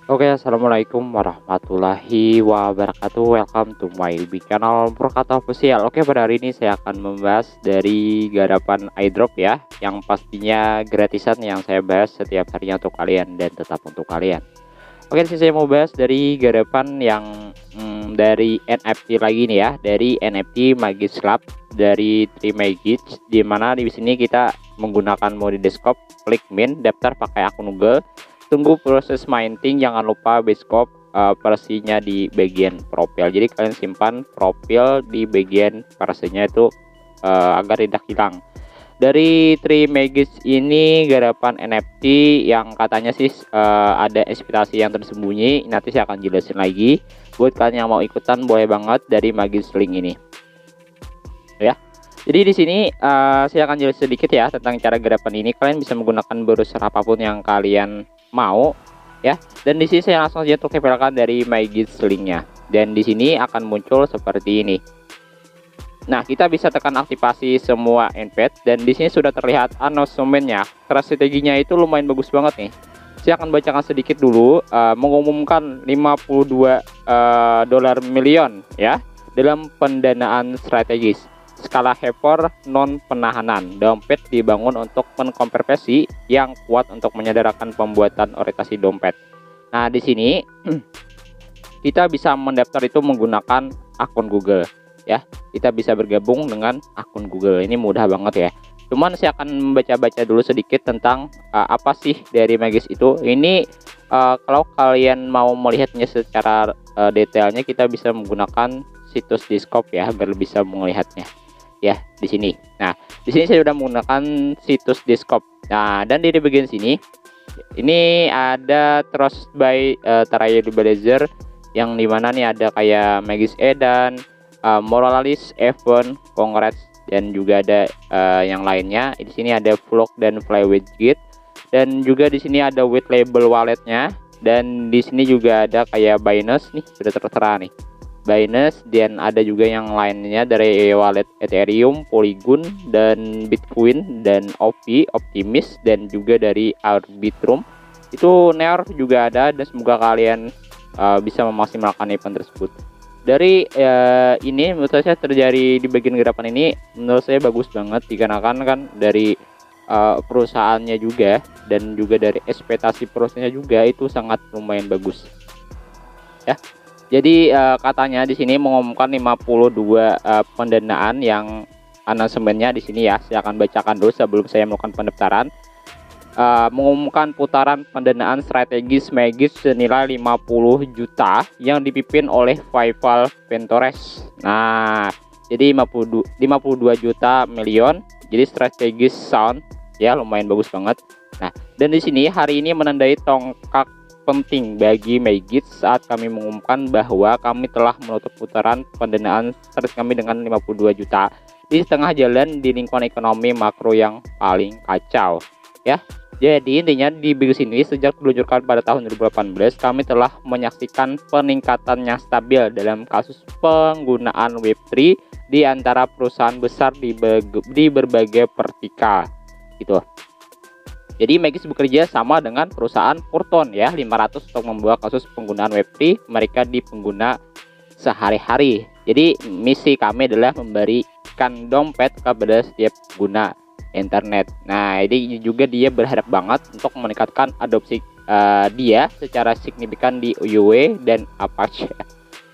Oke, assalamualaikum warahmatullahi wabarakatuh. Welcome to my YouTube channel Purkata Official. Oke, pada hari ini saya akan membahas dari garapan iDrop ya, yang pastinya gratisan yang saya bahas setiap harinya untuk kalian dan tetap untuk kalian. Oke, di sini saya mau bahas dari garapan yang dari NFT lagi nih ya, dari NFT Magis Lab dari 3 Magis, di mana di sini kita menggunakan mode desktop, klik mint, daftar pakai akun Google. Tunggu proses minting, jangan lupa Biscoff versinya di bagian profil. Jadi kalian simpan profil di bagian versinya itu agar tidak hilang. Dari 3 Magis ini garapan NFT yang katanya sih ada ekspektasi yang tersembunyi. Nanti saya akan jelasin lagi. Buat kalian yang mau ikutan boleh banget dari Magis link ini. Ya. Jadi di sini saya akan jelasin sedikit ya tentang cara garapan ini. Kalian bisa menggunakan browser apapun yang kalian mau ya, dan di sini saya langsung saja tempelkan dari Magis linknya, dan di sini akan muncul seperti ini. Nah, kita bisa tekan aktifasi semua embed, dan di sini sudah terlihat announcement-nya. Strateginya itu lumayan bagus banget nih. Saya akan bacakan sedikit dulu. Mengumumkan 52 dolar miliar ya dalam pendanaan strategis. Skala hyper non penahanan. Dompet dibangun untuk mengkonversi yang kuat untuk menyederhanakan pembuatan orientasi dompet. Nah, di sini kita bisa mendaftar itu menggunakan akun Google ya. Kita bisa bergabung dengan akun Google. Ini mudah banget ya. Cuman saya akan baca-baca dulu sedikit tentang apa sih dari Magis itu. Ini kalau kalian mau melihatnya secara detailnya, kita bisa menggunakan situs Discord ya agar bisa melihatnya. Ya, di sini. Nah, di sini saya sudah menggunakan situs Discord. Nah, dan di bagian sini ini ada Trust by Trailblazer, yang dimana nih ada kayak Magis Edan, Moralis, Event, Congrats, dan juga ada yang lainnya. Di sini ada vlog dan Flywidget, dan juga di sini ada white label walletnya, dan di sini juga ada kayak Binance nih, sudah tertera nih. Binance, dan ada juga yang lainnya dari wallet Ethereum, Polygon, dan Bitcoin, dan OP, Optimis, dan juga dari Arbitrum. Itu Near juga ada, dan semoga kalian bisa memaksimalkan event tersebut. Dari ini menurut saya terjadi di bagian gerapan ini, menurut saya bagus banget dikarenakan kan dari perusahaannya juga, dan juga dari ekspektasi perusahaannya juga itu sangat lumayan bagus ya. Jadi katanya di sini mengumumkan 52 pendanaan yang announcement-nya di sini ya. Saya akan bacakan dulu sebelum saya melakukan pendaftaran. Mengumumkan putaran pendanaan strategis Magis senilai 50 juta yang dipimpin oleh Faisal Ventures. Nah, jadi 52 juta miliar. Jadi strategis sound ya, lumayan bagus banget. Nah, dan di sini hari ini menandai tongkat penting bagi Magis saat kami mengumumkan bahwa kami telah menutup putaran pendanaan start kami dengan 52 juta di setengah jalan di lingkungan ekonomi makro yang paling kacau ya. Jadi intinya di Magis ini sejak diluncurkan pada tahun 2018 kami telah menyaksikan peningkatan yang stabil dalam kasus penggunaan Web3 di antara perusahaan besar di berbagai vertikal gitu. Jadi Magis bekerja sama dengan perusahaan Purton ya 500 untuk membawa kasus penggunaan Web3 mereka di pengguna sehari-hari. Jadi misi kami adalah memberikan dompet kepada setiap pengguna internet. Nah, ini juga dia berharap banget untuk meningkatkan adopsi dia secara signifikan di UUW dan Apache.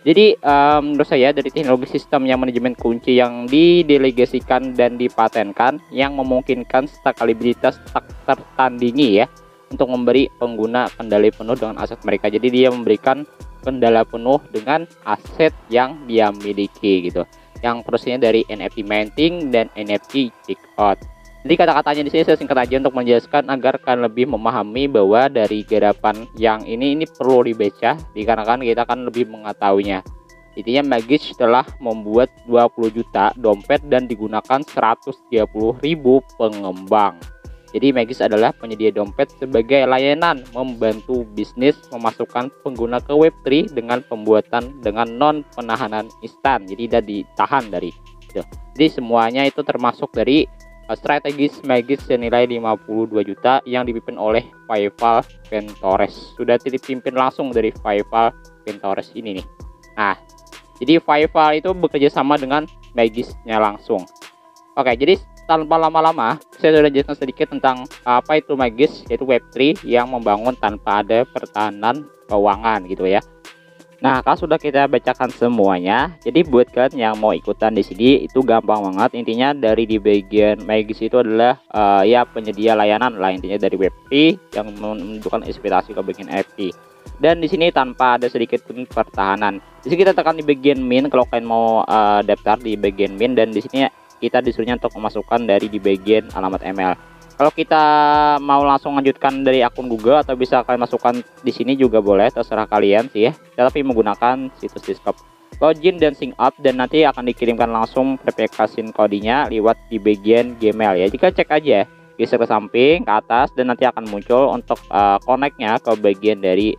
Jadi menurut saya dari teknologi sistem yang manajemen kunci yang didelegasikan dan dipatenkan yang memungkinkan skalabilitas tak tertandingi ya untuk memberi pengguna kendali penuh dengan aset mereka. Jadi dia memberikan kendali penuh dengan aset yang dia miliki gitu. Yang prosesnya dari NFT minting dan NFT checkout. Jadi kata-katanya di sini saya singkat aja untuk menjelaskan agar kalian lebih memahami bahwa dari garapan yang ini perlu dibaca dikarenakan kita akan lebih mengetahuinya. Intinya Magis telah membuat 20 juta dompet dan digunakan 130.000 pengembang. Jadi Magis adalah penyedia dompet sebagai layanan membantu bisnis memasukkan pengguna ke Web3 dengan pembuatan dengan non penahanan instan. Jadi tidak ditahan dari itu. Jadi semuanya itu termasuk dari strategis magis senilai 52 juta yang dipimpin oleh Fayval Ventores. Sudah dipimpin langsung dari Fayval Ventores ini nih. Nah, jadi Fayval itu bekerja sama dengan magisnya langsung. Oke, jadi tanpa lama-lama saya sudah jelaskan sedikit tentang apa itu magis, yaitu Web3 yang membangun tanpa ada pertahanan keuangan gitu ya. Nah, kalau sudah kita bacakan semuanya, jadi buat kalian yang mau ikutan di sini itu gampang banget. Intinya dari di bagian magis itu adalah ya penyedia layanan lah, intinya dari Web3 yang menunjukkan inspirasi ke bagian NFT. Dan di sini tanpa ada sedikit pun pertahanan. Di sini kita tekan di bagian min kalau kalian mau daftar di bagian min, dan di sini kita disuruhnya untuk memasukkan dari di bagian alamat email. Kalau kita mau langsung lanjutkan dari akun Google atau bisa kalian masukkan di sini juga boleh, terserah kalian sih ya. Tapi menggunakan situs Discord. Login dan sync up, dan nanti akan dikirimkan langsung verifikasi kodenya lewat di bagian Gmail ya. Jika cek aja, geser ke samping, ke atas, dan nanti akan muncul untuk connect-nya ke bagian dari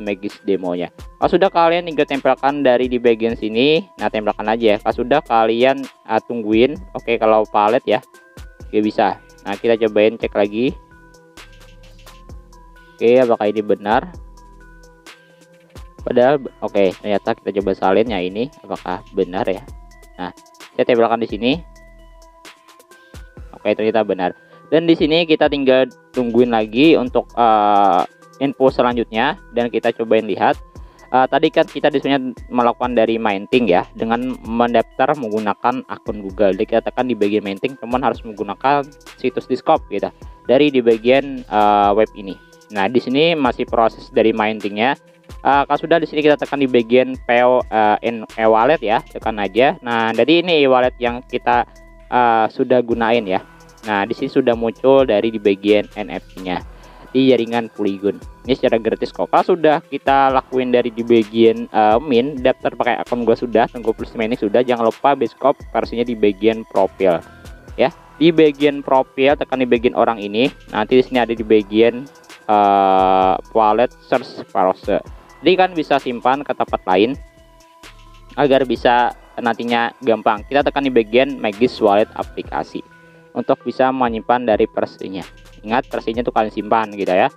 magis demonya. Kalau sudah kalian tinggal tempelkan dari di bagian sini, nah tempelkan aja ya. Kalau sudah kalian tungguin, oke, kalau palet ya, oke bisa. Nah, kita cobain cek lagi. Oke, apakah ini benar? Padahal oke, ternyata kita coba salin ya, ini apakah benar ya. Nah, saya tempelkan di sini. Oke, ternyata benar. Dan di sini kita tinggal tungguin lagi untuk info selanjutnya, dan kita cobain lihat. Tadi kan kita disuruhnya melakukan dari minting ya, dengan mendaftar menggunakan akun Google. Jadi kita tekan di bagian minting, teman harus menggunakan situs Discord gitu dari di bagian web ini. Nah, di sini masih proses dari mintingnya. Kalau sudah di sini kita tekan di bagian PO e-wallet ya, tekan aja. Nah, jadi ini e-wallet yang kita sudah gunain ya. Nah, di sini sudah muncul dari di bagian NFT-nya di jaringan Polygon. Ini secara gratis kok. Kalau sudah kita lakuin dari di bagian min, daftar pakai akun gua sudah, tunggu plus mining sudah, jangan lupa Biscoff versinya di bagian profil ya. Di bagian profil tekan di bagian orang ini. Nanti di sini ada di bagian wallet search browser. Jadi kan bisa simpan ke tempat lain agar bisa nantinya gampang. Kita tekan di bagian magis wallet aplikasi untuk bisa menyimpan dari versinya. Ingat, versinya tuh kalian simpan gitu ya.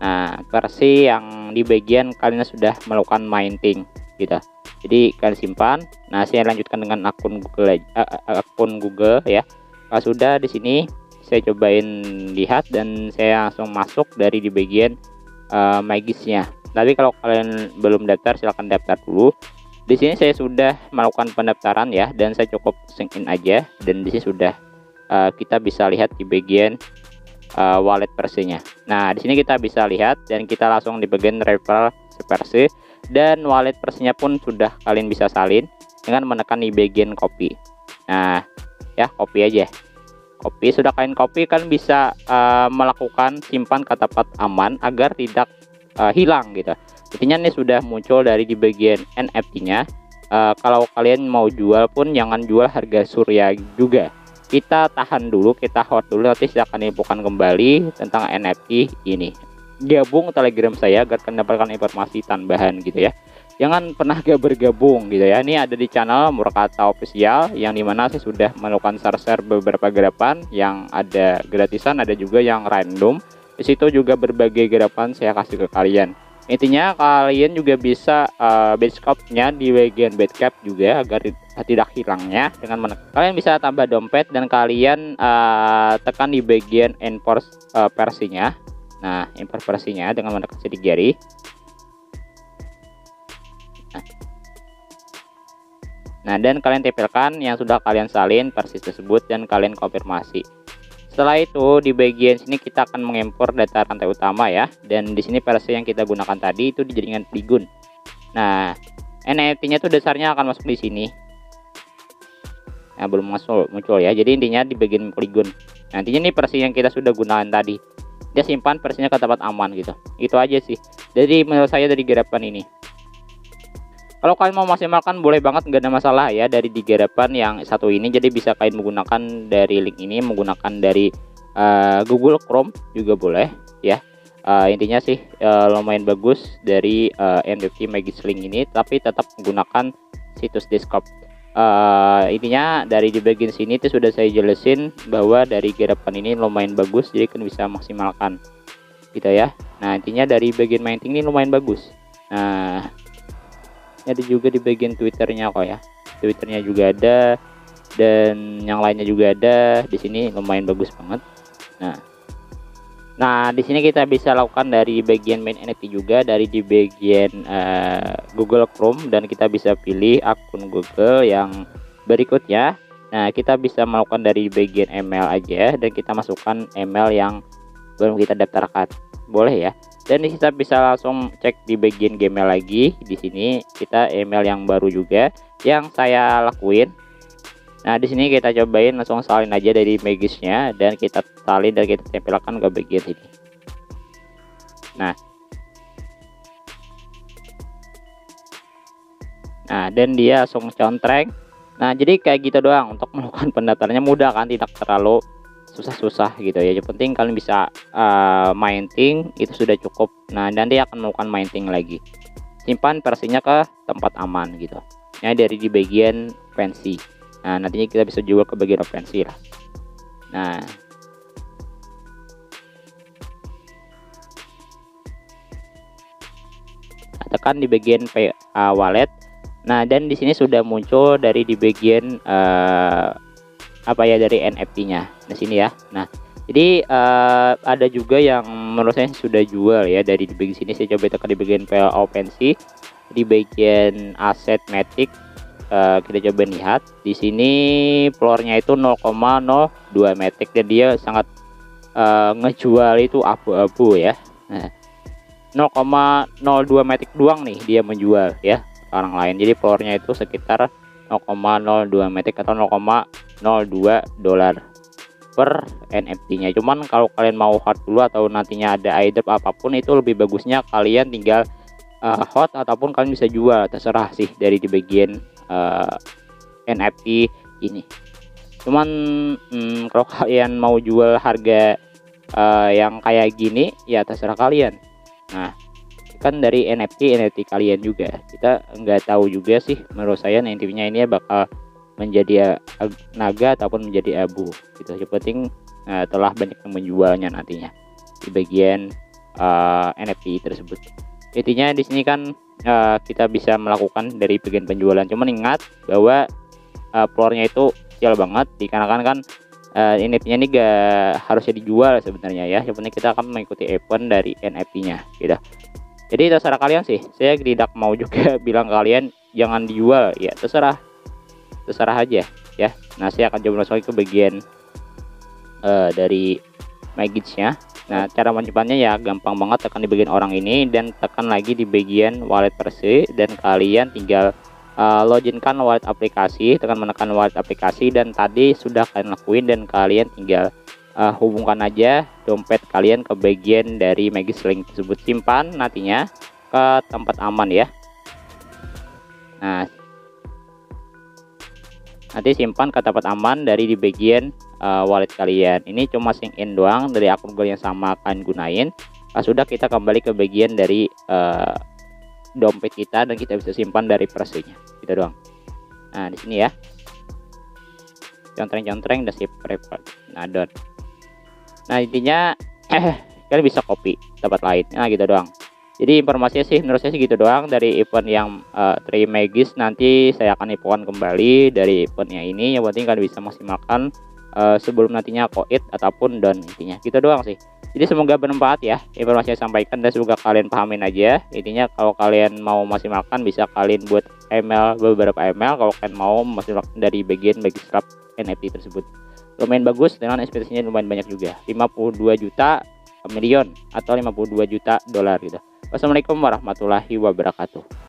Nah, versi yang di bagian kalian sudah melakukan minting gitu. Jadi kalian simpan. Nah, saya lanjutkan dengan akun Google ya. Kalau sudah di sini saya cobain lihat, dan saya langsung masuk dari di bagian magisnya. Tapi kalau kalian belum daftar, silahkan daftar dulu. Di sini saya sudah melakukan pendaftaran ya, dan saya cukup sync in aja, dan di sini sudah kita bisa lihat di bagian wallet versinya. Nah, di sini kita bisa lihat, dan kita langsung di bagian referral versi, dan wallet versinya pun sudah kalian bisa salin dengan menekan di bagian copy. Nah, ya copy aja. Copy, sudah kalian copy, kalian bisa melakukan simpan ke tempat aman agar tidak hilang gitu. Intinya ini sudah muncul dari di bagian NFT-nya. Kalau kalian mau jual pun jangan jual harga surya juga. Kita tahan dulu, kita hold dulu, nanti saya akan infokan kembali tentang NFT ini. Gabung Telegram saya agar mendapatkan informasi tambahan gitu ya. Jangan pernah bergabung gitu ya. Ini ada di channel Murkata Official, yang dimana saya sudah melakukan share beberapa garapan yang ada gratisan, ada juga yang random. Di situ juga berbagai garapan saya kasih ke kalian. Intinya kalian juga bisa Biscoff-nya di bagian Bitcap juga agar tidak hilangnya dengan menekan. Kalian bisa tambah dompet, dan kalian tekan di bagian enforce versinya. Nah, enforce versinya dengan menekan sidik jari. Nah, dan kalian tempelkan yang sudah kalian salin versi tersebut, dan kalian konfirmasi. Setelah itu di bagian sini kita akan mengimpor data rantai utama ya, dan di sini versi yang kita gunakan tadi itu di jaringan Polygon. Nah, NFT-nya tuh dasarnya akan masuk di sini. Nah, belum muncul ya. Jadi intinya di bagian Polygon. Nantinya ini versi yang kita sudah gunakan tadi. Dia simpan versinya ke tempat aman gitu. Itu aja sih. Jadi menurut saya dari garapan ini. Kalau kalian mau maksimalkan boleh banget, nggak ada masalah ya dari di garapan yang satu ini. Jadi bisa kalian menggunakan dari link ini, menggunakan dari Google Chrome juga boleh ya. Intinya sih lumayan bagus dari NFT Magis Link ini, tapi tetap menggunakan situs Discord. Intinya dari di bagian sini itu sudah saya jelasin bahwa dari garapan ini lumayan bagus, jadi kan bisa maksimalkan gitu ya. Nah intinya dari bagian maintaining ini lumayan bagus. Nah ada juga di bagian twitternya kok ya, twitternya juga ada dan yang lainnya juga ada di sini, lumayan bagus banget. Nah, di sini kita bisa lakukan dari bagian main NFT juga dari di bagian Google Chrome, dan kita bisa pilih akun Google yang berikutnya. Nah, kita bisa melakukan dari bagian email aja dan kita masukkan email yang belum kita daftarkan. Boleh ya. Dan kita bisa langsung cek di bagian Gmail lagi. Di sini kita email yang baru juga yang saya lakuin. Nah di sini kita cobain langsung salin aja dari Magisnya dan kita salin dan kita tempelkan ke bagian sini. Nah dan dia langsung contreng. Nah jadi kayak gitu doang untuk melakukan pendaftarannya, mudah kan, tidak terlalu susah-susah gitu ya. Yang penting kalian bisa mining itu sudah cukup. Nah nanti akan melakukan mining lagi, simpan versinya ke tempat aman gitu. Nah dari di bagian pensi. Nah nantinya kita bisa jual ke bagian ofensi lah. Nah tekan di bagian pay wallet. Nah dan di sini sudah muncul dari di bagian apa ya, dari NFT-nya di sini ya. Nah jadi ada juga yang menurut saya sudah jual ya dari di bagian sini. Saya coba tekan di bagian pay OpenSea, di bagian aset Matic. Kita coba lihat di sini floornya itu 0,02 Matic dan dia sangat ngejual itu abu-abu ya. Nah, 0,02 Matic doang nih dia menjual ya orang lain. Jadi floornya itu sekitar 0,02 Matic atau 0,02 dolar per NFT-nya. Cuman kalau kalian mau hot dulu atau nantinya ada airdrop apapun, itu lebih bagusnya kalian tinggal hot ataupun kalian bisa jual, terserah sih dari di bagian NFT ini. Cuman kalau kalian mau jual harga yang kayak gini ya terserah kalian. Nah kan dari NFT kalian juga, kita nggak tahu juga sih. Menurut saya nantinya ini bakal menjadi naga ataupun menjadi abu gitu. Yang penting telah banyak yang menjualnya nantinya di bagian NFT tersebut. Intinya di sini kan kita bisa melakukan dari bagian penjualan. Cuman ingat bahwa floornya itu kecil banget, dikarenakan kan NFT-nya ini gak harusnya dijual sebenarnya ya. Yang penting kita akan mengikuti event dari NFT-nya gitu. Jadi terserah kalian sih. Saya tidak mau juga bilang kalian jangan dijual ya, terserah aja ya. Nah saya akan coba masuk ke bagian dari Magic-nya. Nah cara menyimpannya ya gampang banget, tekan di bagian orang ini dan tekan lagi di bagian wallet versi, dan kalian tinggal loginkan wallet aplikasi, menekan wallet aplikasi, dan tadi sudah kalian lakuin, dan kalian tinggal hubungkan aja dompet kalian ke bagian dari Magic Link tersebut. Simpan nantinya ke tempat aman ya. Nah nanti simpan ke tempat aman dari di bagian wallet kalian. Ini cuma sync in doang dari akun Google yang sama akan gunain. Sudah kita kembali ke bagian dari dompet kita dan kita bisa simpan dari versinya gitu doang. Nah di sini ya, contreng dan save private. Nah intinya kalian bisa copy tempat lain. Nah gitu doang. Jadi informasinya sih menurut saya sih gitu doang dari event yang Tri Magis. Nanti saya akan infokan kembali dari eventnya ini. Yang penting kalian bisa maksimalkan sebelum nantinya koit ataupun down. Intinya gitu doang sih. Jadi semoga bermanfaat ya informasi yang sampaikan, dan semoga kalian pahamin aja. Intinya kalau kalian mau maksimalkan bisa kalian buat email, beberapa email kalau kalian mau maksimalkan dari bagian Magis Club NFT tersebut. Lumayan bagus dengan ekspektasinya lumayan banyak juga, 52 juta milion atau 52 juta dolar gitu. Wassalamualaikum warahmatullahi wabarakatuh.